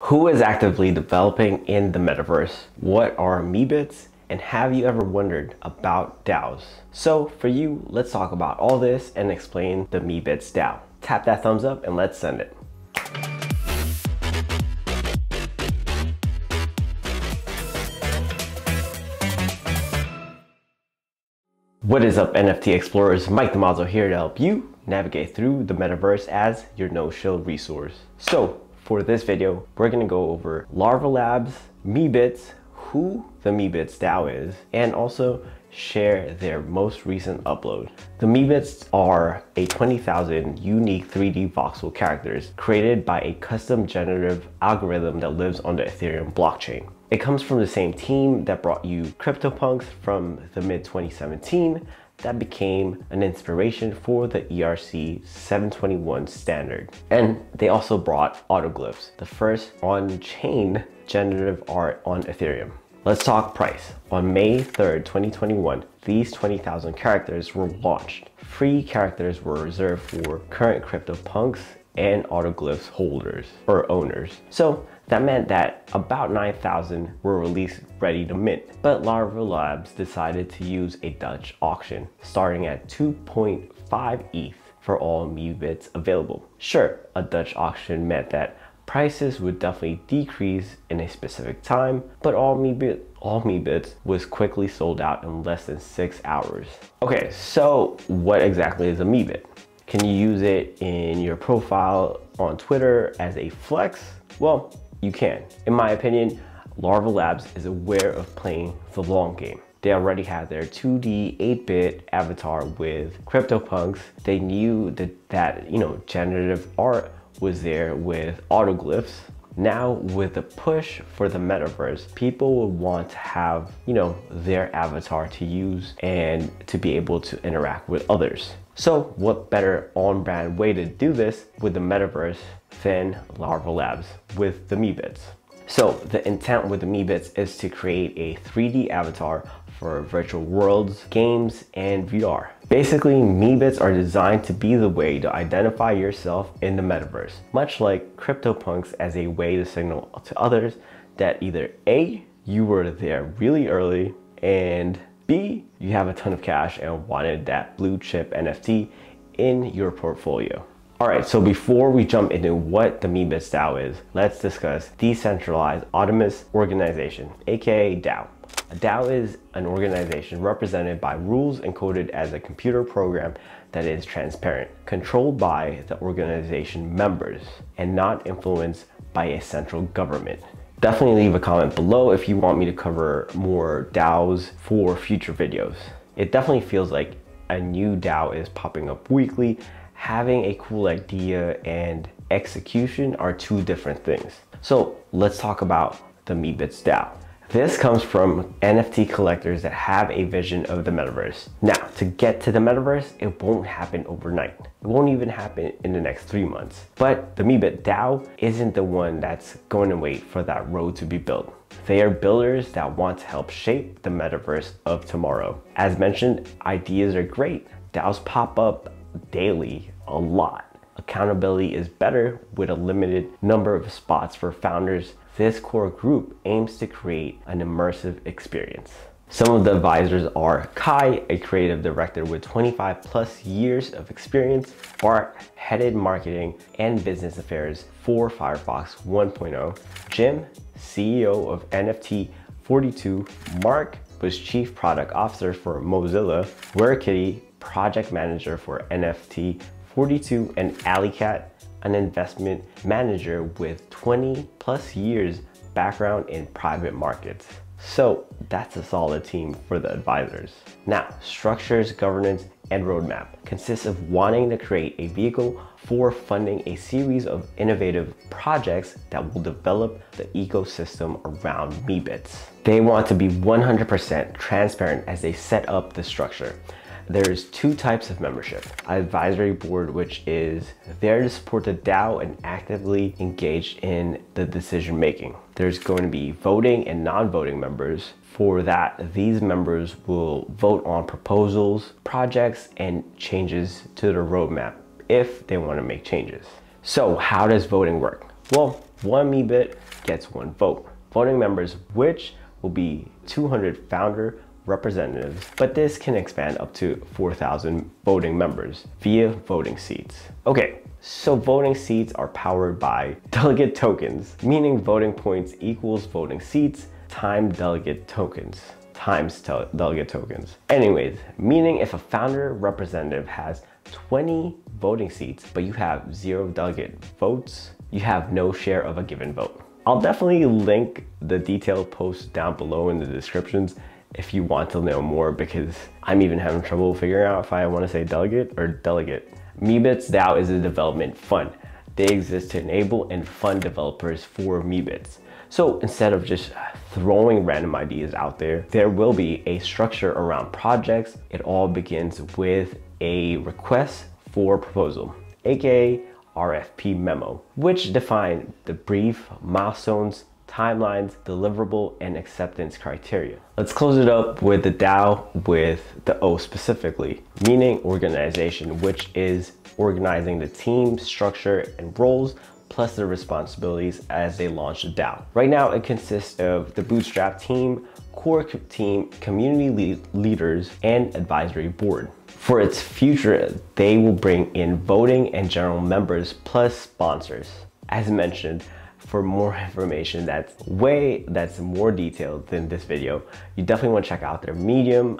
Who is actively developing in the metaverse? What are Meebits? And have you ever wondered about DAOs? So for you, let's talk about all this and explain the MeebitsDAO. Tap that thumbs up and let's send it. What is up, NFT explorers? Mike the Mazo here to help you navigate through the metaverse as your no-shill resource. So for this video, we're gonna go over Larva Labs, Meebits, who the MeebitsDAO is, and also share their most recent upload. The Meebits are a 20,000 unique 3D voxel characters created by a custom generative algorithm that lives on the Ethereum blockchain. It comes from the same team that brought you CryptoPunks from the mid-2017 that became an inspiration for the ERC 721 standard. And they also brought autoglyphs, the first on-chain generative art on Ethereum. Let's talk price. On May 3rd, 2021, these 20,000 characters were launched. Free characters were reserved for current CryptoPunks and autoglyphs holders or owners. So that meant that about 9,000 were released ready to mint. But Larva Labs decided to use a Dutch auction starting at 2.5 ETH for all Meebits available. Sure, a Dutch auction meant that prices would definitely decrease in a specific time, but all Meebits was quickly sold out in less than 6 hours. Okay, so what exactly is a Meebit? Can you use it in your profile on Twitter as a flex? Well, you can. In my opinion, Larva Labs is aware of playing the long game. They already had their 2D 8-bit avatar with CryptoPunks. They knew that generative art was there with autoglyphs. Now with the push for the metaverse, people will want to have, their avatar to use and to be able to interact with others. So what better on-brand way to do this with the metaverse than Larva Labs with the Meebits? So the intent with the Meebits is to create a 3D avatar for virtual worlds, games, and VR. Basically, Meebits are designed to be the way to identify yourself in the metaverse, much like CryptoPunks as a way to signal to others that either A, you were there really early, and B, you have a ton of cash and wanted that blue chip NFT in your portfolio. All right, so before we jump into what the MeebitsDAO is, let's discuss Decentralized Autonomous Organization, aka DAO. A DAO is an organization represented by rules encoded as a computer program that is transparent, controlled by the organization members, and not influenced by a central government. Definitely leave a comment below if you want me to cover more DAOs for future videos. It definitely feels like a new DAO is popping up weekly. Having a cool idea and execution are two different things. So let's talk about the MeebitsDAO. This comes from NFT collectors that have a vision of the metaverse. Now, to get to the metaverse, it won't happen overnight. It won't even happen in the next 3 months. But the MeebitsDAO isn't the one that's going to wait for that road to be built. They are builders that want to help shape the metaverse of tomorrow. As mentioned, ideas are great. DAOs pop up daily, a lot. Accountability is better with a limited number of spots for founders. This core group aims to create an immersive experience. Some of the advisors are Kai, a creative director with 25 plus years of experience, Bart, headed marketing and business affairs for Firefox 1.0, Jim, CEO of NFT 42, Mark was chief product officer for Mozilla, WereKitty, project manager for NFT 42, and Alleycat, an investment manager with 20 plus years background in private markets. So that's a solid team for the advisors. Now, structures, governance, and roadmap consists of wanting to create a vehicle for funding a series of innovative projects that will develop the ecosystem around Meebits. They want to be 100% transparent as they set up the structure. There's 2 types of membership. Advisory board, which is there to support the DAO and actively engage in the decision making. There's going to be voting and non-voting members. For that, these members will vote on proposals, projects, and changes to the roadmap if they want to make changes. So how does voting work? Well, 1 Meebit gets 1 vote. Voting members, which will be 200 founder representatives, but this can expand up to 4,000 voting members via voting seats. Okay, so voting seats are powered by delegate tokens, meaning voting points equals voting seats times delegate tokens. Anyways, meaning if a founder representative has 20 voting seats, but you have 0 delegate votes, you have no share of a given vote. I'll definitely link the detailed post down below in the descriptions if you want to know more, because I'm even having trouble figuring out if I want to say delegate or delegate. MeebitsDAO is a development fund. They exist to enable and fund developers for Meebits. So instead of just throwing random ideas out there, there will be a structure around projects. It all begins with a request for proposal, aka RFP memo, which define the brief, milestones, timelines, deliverable, and acceptance criteria. Let's close it up with the DAO with the O specifically, meaning organization, which is organizing the team, structure, and roles, plus their responsibilities as they launch the DAO. Right now, it consists of the bootstrap team, core team, community leaders, and advisory board. For its future, they will bring in voting and general members plus sponsors. As mentioned, for more information that's more detailed than this video, you definitely want to check out their Medium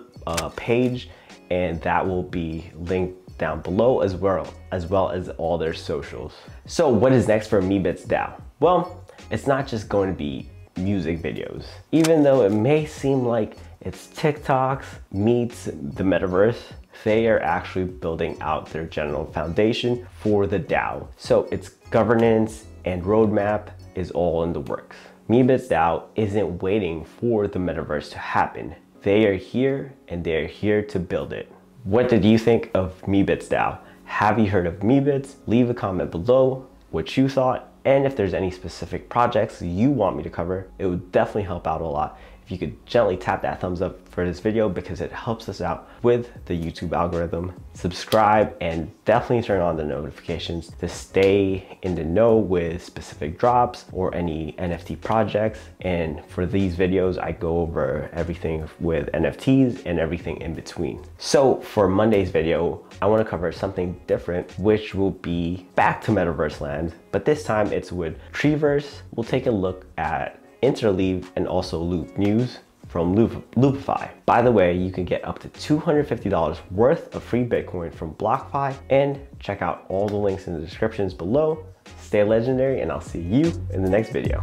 page, and that will be linked down below as well as all their socials. So what is next for MeebitsDAO? Well, it's not just going to be music videos. Even though it may seem like it's TikToks meets the metaverse, they are actually building out their general foundation for the DAO. So its governance and roadmap is all in the works. MeebitsDAO isn't waiting for the metaverse to happen. They are here and they're here to build it. What did you think of MeebitsDAO? Have you heard of Meebits? Leave a comment below what you thought, and if there's any specific projects you want me to cover, it would definitely help out a lot if you could gently tap that thumbs up for this video, because it helps us out with the YouTube algorithm. Subscribe and definitely turn on the notifications to stay in the know with specific drops or any NFT projects. And for these videos, I go over everything with NFTs and everything in between. So for Monday's video, I want to cover something different, which will be back to Metaverse land, but this time it's with Treeverse. We'll take a look at Interleave and also Loop News from Loopify. By the way, you can get up to $250 worth of free Bitcoin from BlockFi, and check out all the links in the descriptions below. Stay legendary, and I'll see you in the next video.